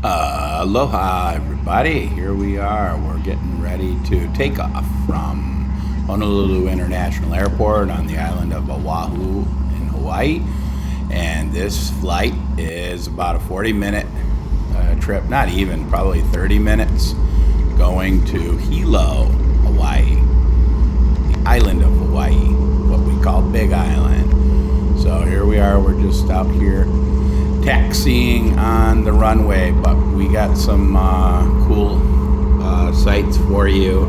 Aloha, everybody. Here we are. We're getting ready to take off from Honolulu International Airport on the island of Oahu in Hawaii. And this flight is about a 40-minute trip, not even, probably 30 minutes, going to Hilo, Hawaii, the island of Hawaii, what we call Big Island. So here we are. We're just out here taxiing on the runway, but we got some cool sights for you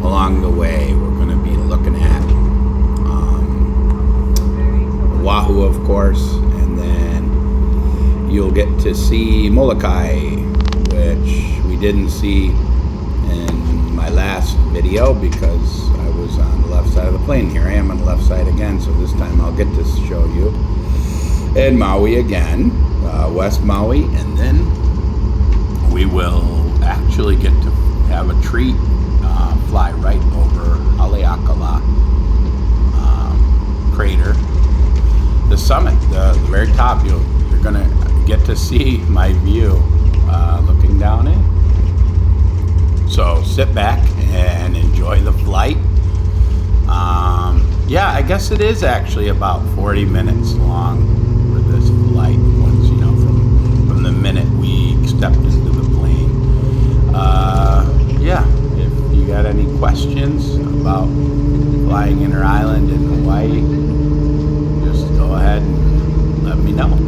along the way. We're going to be looking at Oahu, of course, and then you'll get to see Molokai, which we didn't see in my last video because I was on the left side of the plane. Here I am on the left side again, so this time I'll get to show you. And Maui again, West Maui, and then we will actually get to have a treat, fly right over Haleakala crater, the summit, the very top. You're gonna get to see my view looking down in. So sit back and enjoy the flight. Yeah, I guess it is actually about 40 minutes long for this flight. Once from the minute we stepped into the plane. Yeah, if you got any questions about flying inter-island in Hawaii, just go ahead and let me know.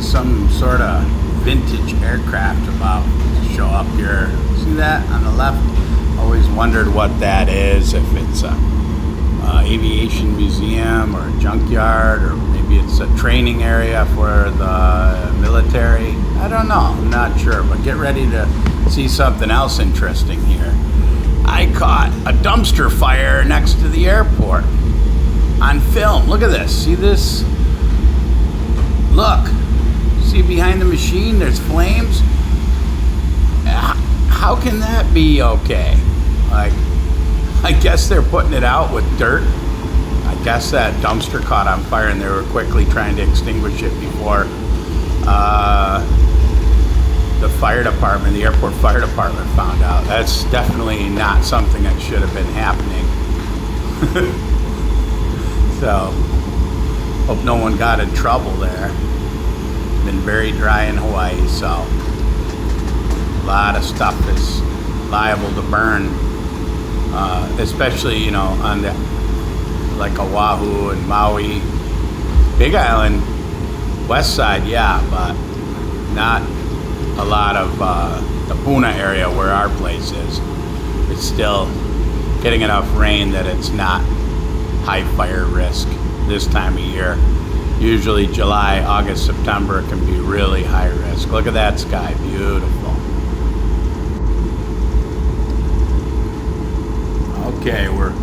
Some sort of vintage aircraft about to show up here. See that on the left? Always wondered what that is, if it's a aviation museum or a junkyard, or maybe it's a training area for the military. I don't know, I'm not sure, but get ready to see something else interesting here. I caught a dumpster fire next to the airport on film. Look at this, see this? Look. See behind the machine, there's flames. How can that be okay? Like, I guess they're putting it out with dirt. I guess that dumpster caught on fire and they were quickly trying to extinguish it before the fire department, the airport fire department, found out. That's definitely not something that should have been happening. So, hope no one got in trouble there. Been very dry in Hawaii, so a lot of stuff is liable to burn, especially on the like Oahu and Maui, Big Island, west side, yeah, but not a lot of the Puna area where our place is. It's still getting enough rain that it's not high fire risk this time of year. Usually July, August, September can be really high risk. Look at that sky, beautiful. Okay, we're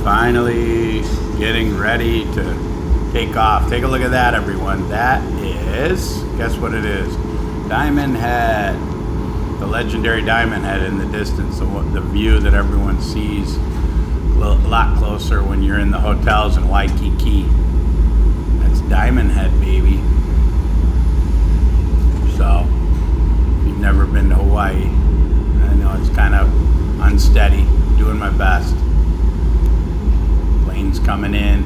finally getting ready to take off. Take a look at that, everyone. That is, guess what it is? Diamond Head. The legendary Diamond Head in the distance. The view that everyone sees a lot closer when you're in the hotels in Waikiki. Diamond Head, baby. So, if you've never been to Hawaii, I know it's kind of unsteady. Doing my best. coming in.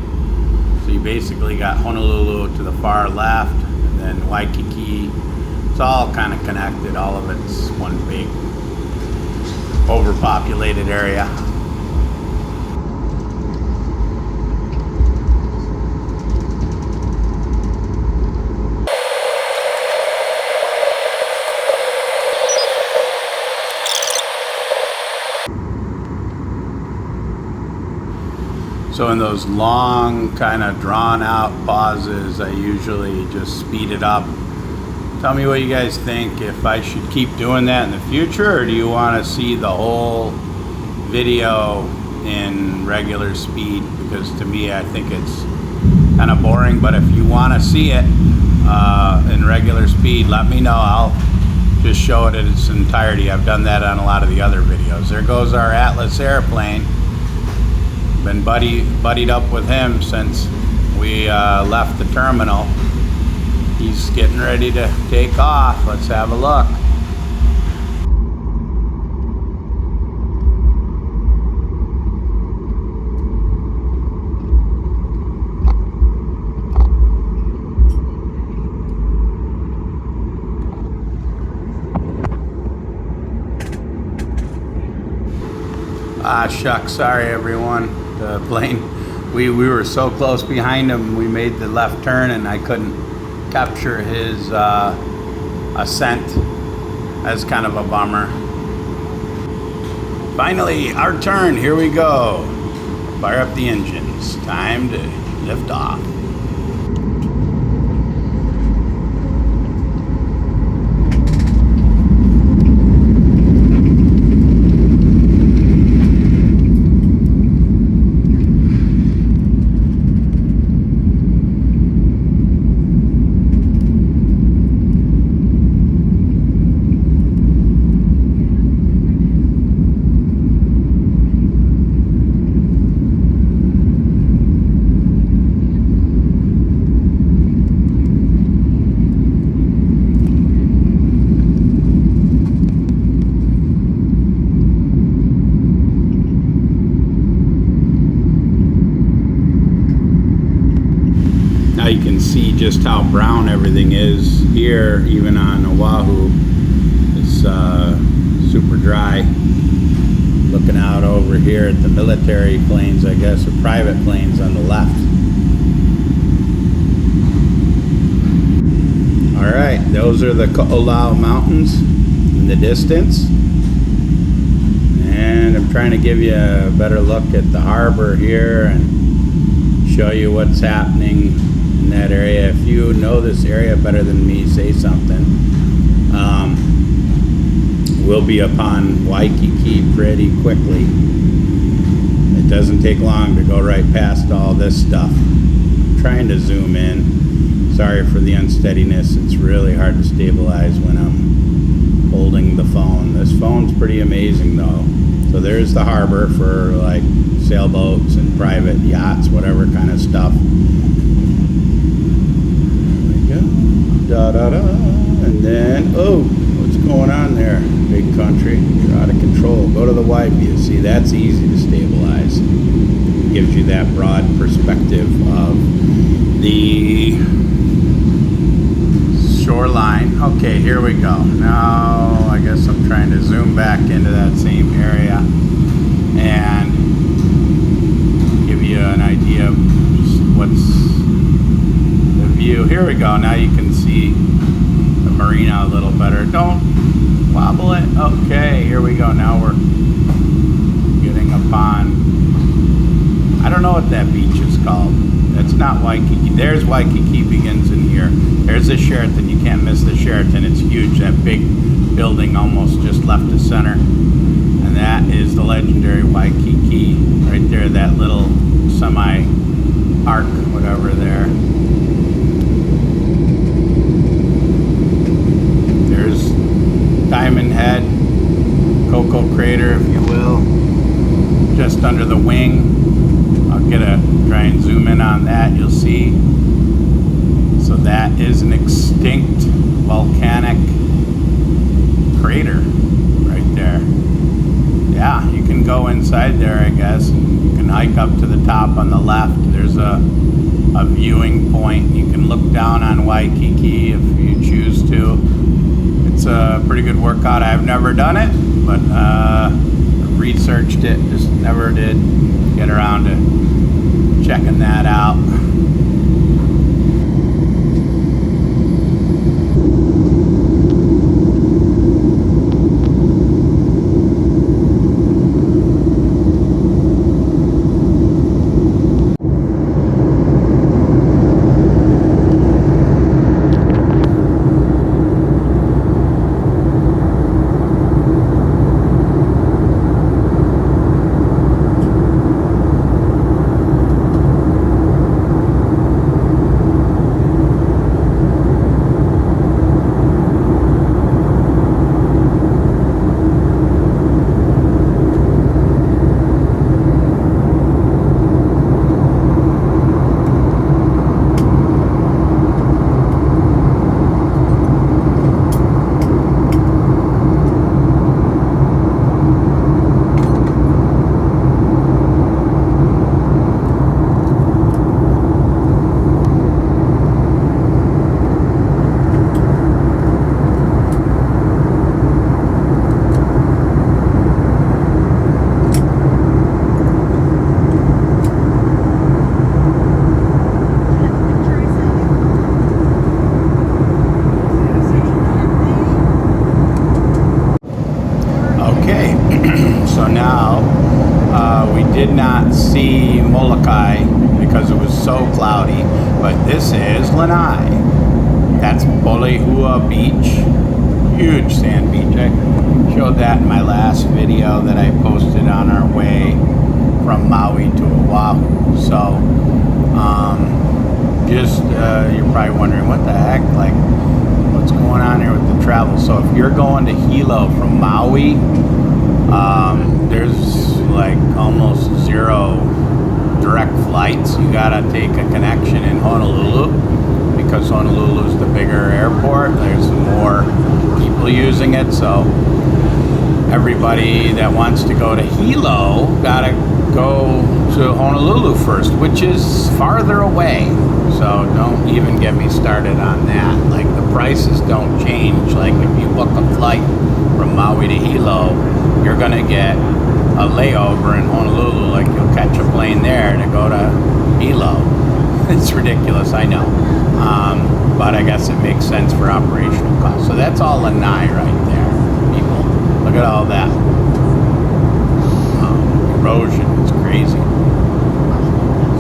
So you basically got Honolulu to the far left, and then Waikiki. It's all kind of connected. All of it's one big overpopulated area. So in those long, kind of drawn out pauses, I usually just speed it up. Tell me what you guys think, if I should keep doing that in the future, or do you want to see the whole video in regular speed? Because to me, I think it's kind of boring, but if you want to see it in regular speed, let me know. I'll just show it in its entirety. I've done that on a lot of the other videos. There goes our Atlas airplane. Been buddied up with him since we left the terminal. He's getting ready to take off. Let's have a look. Ah, shucks, sorry everyone. The plane, we were so close behind him, we made the left turn and I couldn't capture his ascent. That's kind of a bummer. Finally, our turn, here we go. Fire up the engines, time to lift off. You can see just how brown everything is here, even on Oahu. It's super dry. Looking out over here at the military planes, I guess, or private planes on the left. All right, those are the Ko'olau Mountains in the distance. And I'm trying to give you a better look at the harbor here and show you what's happening in that area. If you know this area better than me, say something. We'll be upon Waikiki pretty quickly. It doesn't take long to go right past all this stuff. I'm trying to zoom in. Sorry for the unsteadiness. It's really hard to stabilize when I'm holding the phone. This phone's pretty amazing though. So there's the harbor for like sailboats and private yachts, whatever kind of stuff. Da da da, and then, oh, what's going on there? Big country, you're out of control. Go to the wide view. See, that's easy to stabilize. It gives you that broad perspective of the shoreline. Okay, here we go. Now, I guess I'm trying to zoom back into that same area and give you an idea of just what's view. Here we go. Now you can see the marina a little better. Don't wobble it. Okay, here we go. Now we're getting upon, I don't know what that beach is called. That's not Waikiki. There's Waikiki begins in here. There's the Sheraton. You can't miss the Sheraton. It's huge. That big building almost just left the center. And that is the legendary Waikiki right there. That little semi-arc, whatever there. Diamond Head, Cocoa Crater, if you will, just under the wing. I'll try and zoom in on that, you'll see. So that is an extinct volcanic crater right there. Yeah, you can go inside there, I guess, and you can can hike up to the top on the left. There's a viewing point. You can look down on Waikiki if you choose to. It's a pretty good workout. I've never done it, but researched it, just never did get around to checking that out. So now we did not see Molokai because it was so cloudy, but this is Lanai. That's Polehua Beach, huge sand beach. I showed that in my last video that I posted on our way from Maui to Oahu. So you're probably wondering what the heck, like what's going on here with the travel. So if you're going to Hilo from Maui, there's like almost zero direct flights. You gotta take a connection in Honolulu because Honolulu is the bigger airport. There's more people using it, so everybody that wants to go to Hilo gotta go to Honolulu first, which is farther away. So don't even get me started on that. Like the prices don't change. Like if you book a flight from Maui to Hilo, you're gonna get a layover in Honolulu. Like you'll catch a plane there to go to Hilo. It's ridiculous, I know. But I guess it makes sense for operational costs. So that's all Lanai right there, people. Look at all that erosion. It's crazy.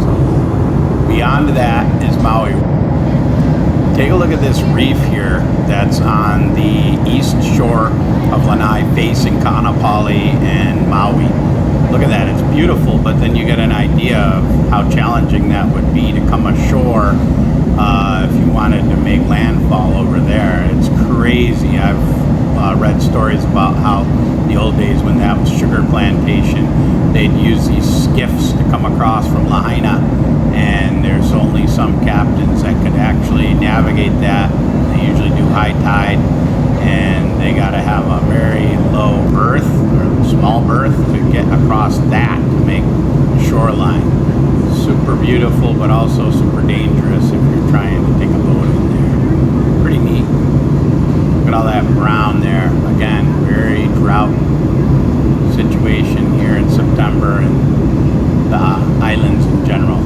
So beyond that is Maui. Take a look at this reef here that's on the east shore of Lanai facing Kaanapali and Maui. Look at that, it's beautiful, but then you get an idea of how challenging that would be to come ashore if you wanted to make landfall over there. It's crazy. I've read stories about how the old days when that was sugar plantation, they'd use these skiffs to come across from Lahaina, and there's only some captains that could actually navigate that. They usually do high tide, and they got to have a very low berth or small berth to get across that to make the shoreline. Super beautiful, but also super dangerous if you're trying to take a boat in there. Pretty neat. Look at all that brown there. Again, very drought situation here in September and the islands in general.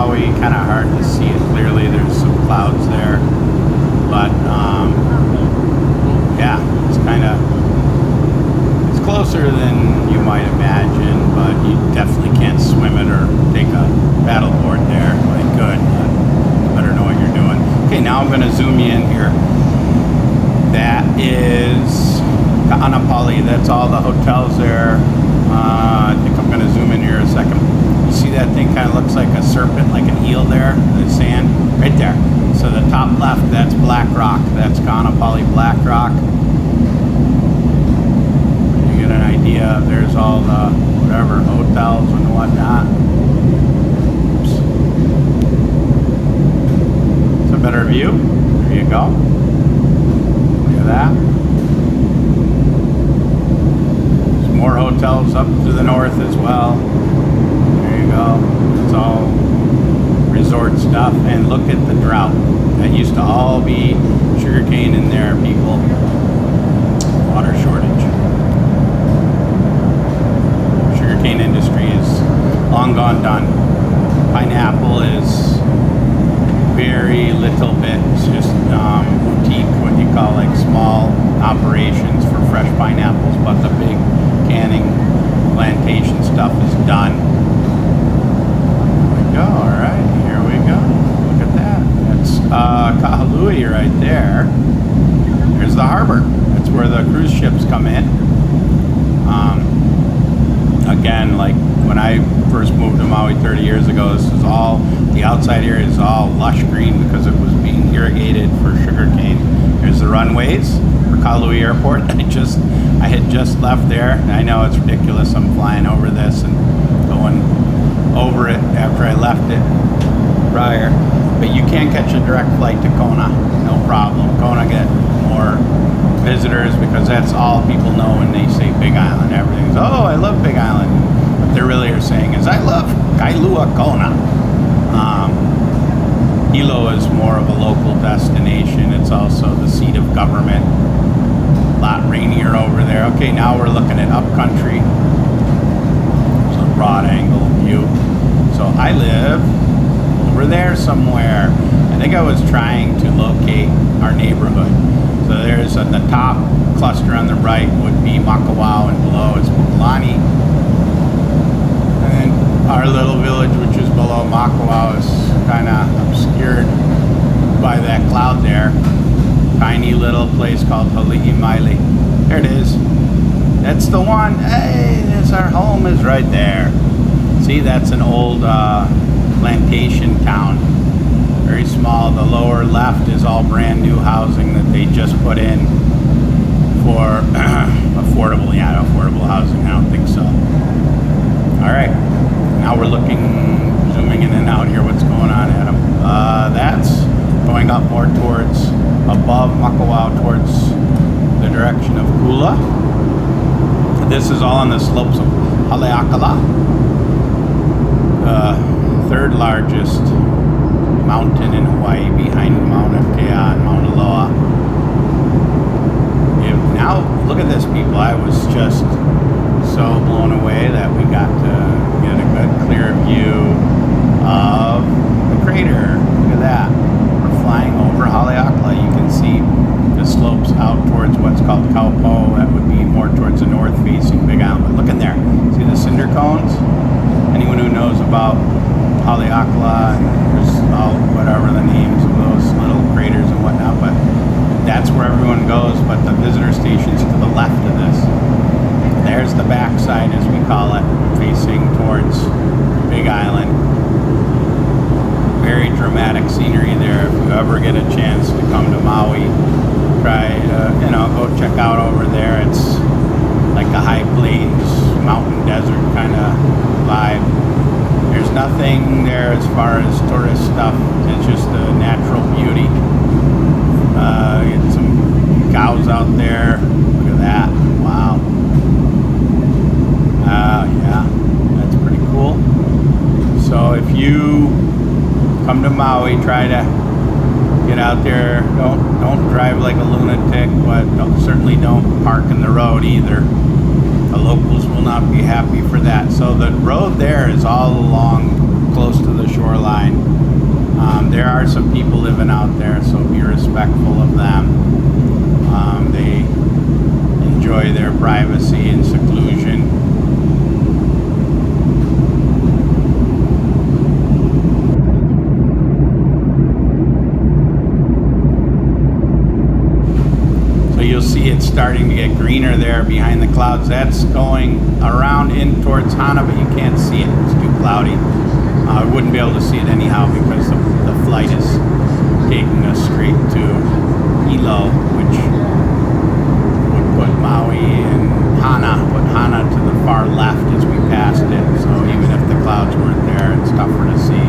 Maui. Kind of hard to see it clearly. There's some clouds there. But, yeah, it's kind of, it's closer than you might imagine, but you definitely can't swim it or take a paddleboard there. Like, good, but you better know what you're doing. Okay, now I'm going to zoom you in here. That is Ka'anapali. That's all the hotels there. I think I'm going to zoom in here a second. You see that thing kind of looks like a serpent, like an eel there, the sand, right there. So the top left, that's Black Rock. That's Ka'anapali Black Rock. You get an idea. There's all the whatever hotels and whatnot. Oops. It's a better view. There you go. Look at that. There's more hotels up to the north as well. There you go. It's all resort stuff. And look at the drought. That used to all be sugarcane in there, people. Water shortage. Sugarcane industry is long gone done. Pineapple is very little bit. It's just boutique, what you call like small operations for fresh pineapples, but the big canning plantation stuff is done. There we go. All right, here we go. Look at that. That's Kahului right there. There's the harbor. That's where the cruise ships come in. Again, like when I first moved to Maui 30 years ago, this is all, the outside area is all lush green because it was being irrigated for sugarcane. There's the runways for Kahului Airport. I had just left there. I know it's ridiculous. I'm flying over this and going over it after I left it prior. But you can catch a direct flight to Kona, no problem. Kona get more visitors because that's all people know when they say Big Island. Everything's, oh, I love Big Island. What they really are saying is, I love Kailua Kona. Hilo is more of a local destination. It's also the seat of government. A lot rainier over there. Okay, now we're looking at upcountry. It's a broad angle view. So I live over there somewhere. I think I was trying to locate our neighborhood. So there's at the top cluster on the right would be Makawao, and below is Pukalani. And then our little village, which is below Makawao, is kind of obscured by that cloud there. Tiny little place called Haleakala. There it is. That's the one. Hey, there's our home is right there. See, that's an old plantation town. Very small. The lower left is all brand new housing that they just put in for affordable housing. I don't think so. All right, now we're zooming in and out here. What's going on, Adam? That's going up more towards above Makawao, towards the direction of Kula. This is all on the slopes of Haleakala, third largest mountain in Hawaii, behind Mauna Kea and Mauna Loa. Now look at this, people. I was just so blown away that we got to get a good clear view of the crater. Look at that. We're flying over Haleakala. You can see the slopes out towards what's called Kaupo. That would be more towards the north facing Big Island. But look in there. See the cinder cones? Anyone who knows about Haleakala, and there's all whatever the names of those little craters and whatnot, but that's where everyone goes. But the visitor station's to the left of this. There's the backside, as we call it, facing towards Big Island. Very dramatic scenery there. If you ever get a chance to come to Maui, try go check out over there. It's like a high plains, mountain desert kind of vibe. There's nothing there as far as tourist stuff. It's just a natural beauty. Get some cows out there. Look at that. Wow. Yeah, that's pretty cool. So if you come to Maui, try to get out there. Don't drive like a lunatic, but certainly don't park in the road either. The locals will not be happy for that. So the road there is all along close to the shore shoreline. There are some people living out there, so be respectful of them. They enjoy their privacy and seclusion. So you'll see it's starting to get greener there behind the clouds. That's going around in towards Hana, but you can't see it. It's too cloudy. I wouldn't be able to see it anyhow because the flight is taking us straight to Hilo, which would put Maui and put Hana to the far left as we passed it. So even if the clouds weren't there, it's tougher to see.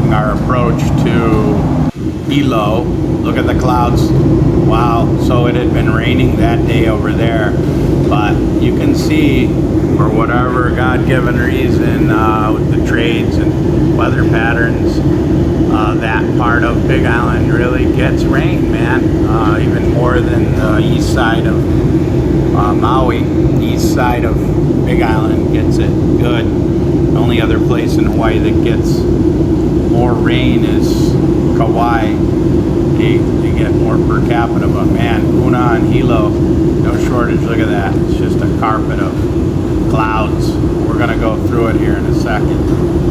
Our approach to Hilo. Look at the clouds. Wow, so it had been raining that day over there, but you can see, for whatever God-given reason, with the trades and weather patterns, that part of Big Island really gets rain, man. Even more than the east side of Maui. East side of Big Island gets it good. The only other place in Hawaii that gets more rain is Kauai. They get more per capita, but man, Puna and Hilo, no shortage. Look at that. It's just a carpet of clouds. We're gonna go through it here in a second.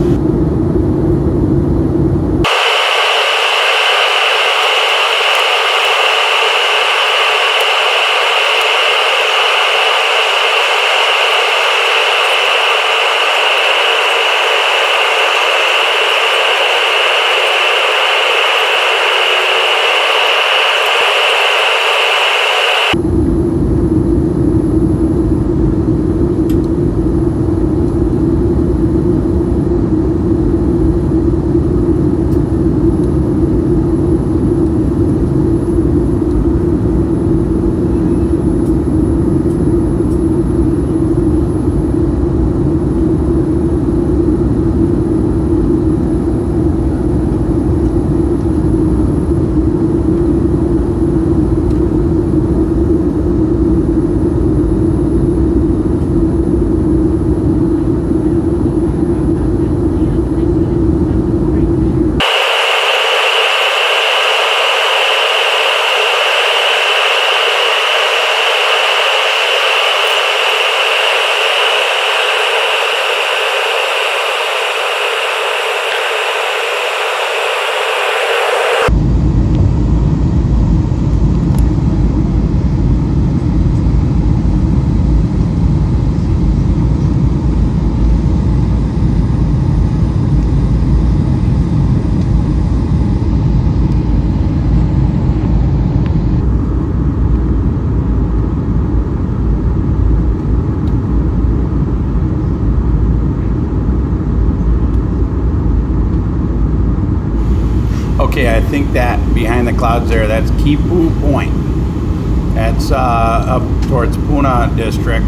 Okay, I think that behind the clouds there, that's Kipu Point. That's up towards Puna District.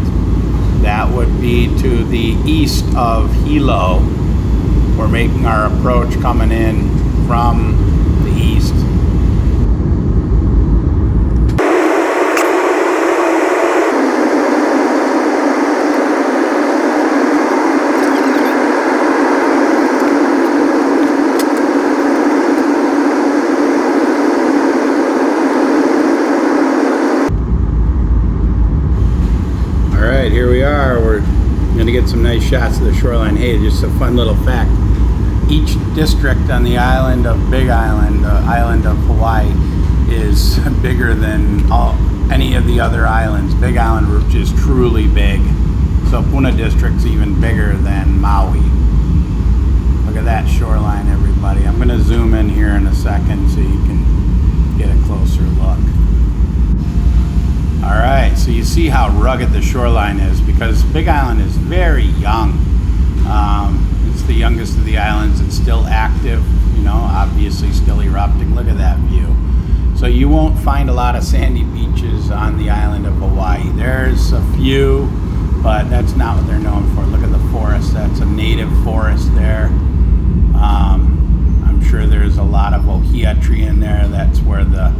That would be to the east of Hilo. We're making our approach coming in from the east. Alright, here we are. We're going to get some nice shots of the shoreline. Hey, just a fun little fact. Each district on the island of Big Island, the island of Hawaii, is bigger than any of the other islands. Big Island is truly big. So Puna District's even bigger than Maui. Look at that shoreline, everybody. I'm going to zoom in here in a second so you can get a closer look. Alright, so you see how rugged the shoreline is because Big Island is very young. It's the youngest of the islands. It's still active, you know, obviously still erupting. Look at that view. So you won't find a lot of sandy beaches on the island of Hawaii. There's a few, but that's not what they're known for. Look at the forest. That's a native forest there. I'm sure there's a lot of ohia tree in there. That's where the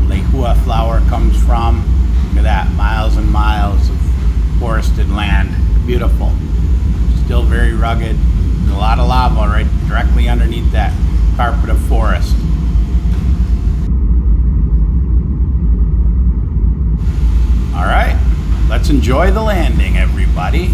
lehua flower comes from. Look at that, miles and miles of forested land. Beautiful. Still very rugged. There's a lot of lava right directly underneath that carpet of forest. All right, let's enjoy the landing, everybody.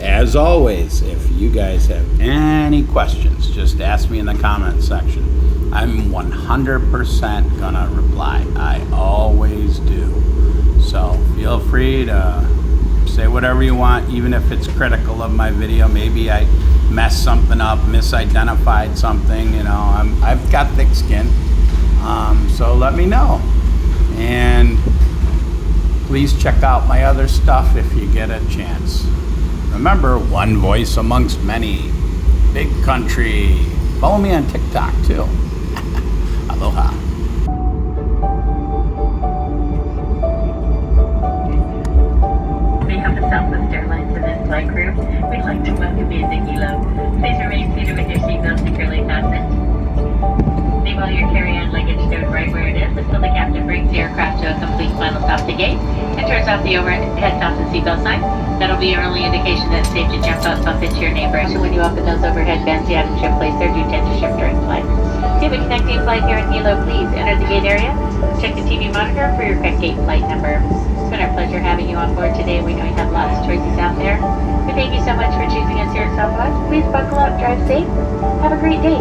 As always, if you guys have any questions, just ask me in the comment section. I'm 100% gonna reply. I always do. So feel free to say whatever you want, even if it's critical of my video. Maybe I messed something up, misidentified something, you know. I've got thick skin, so let me know. And please check out my other stuff if you get a chance. Remember, one voice amongst many. Big country. Follow me on TikTok too. Aloha. On behalf of Southwest Airlines and this flight crew, we'd like to welcome you to Hilo. Please remain seated with your seatbelt securely fastened. Leave all your carry-on luggage stowed right where it is until the captain brings the aircraft to a complete final stop to gate and turns off the overhead stop and seatbelt sign. That'll be your only indication that it's safe to jump out, bump into your neighbors. And when you open those overhead bins, the item ship placed there do tend to shift during flight. If you have a connecting flight here in Hilo, please enter the gate area. Check the TV monitor for your correct gate flight number. It's been our pleasure having you on board today. We know you have lots of choices out there. We thank you so much for choosing us here at Southwest. Please buckle up, drive safe. Have a great day.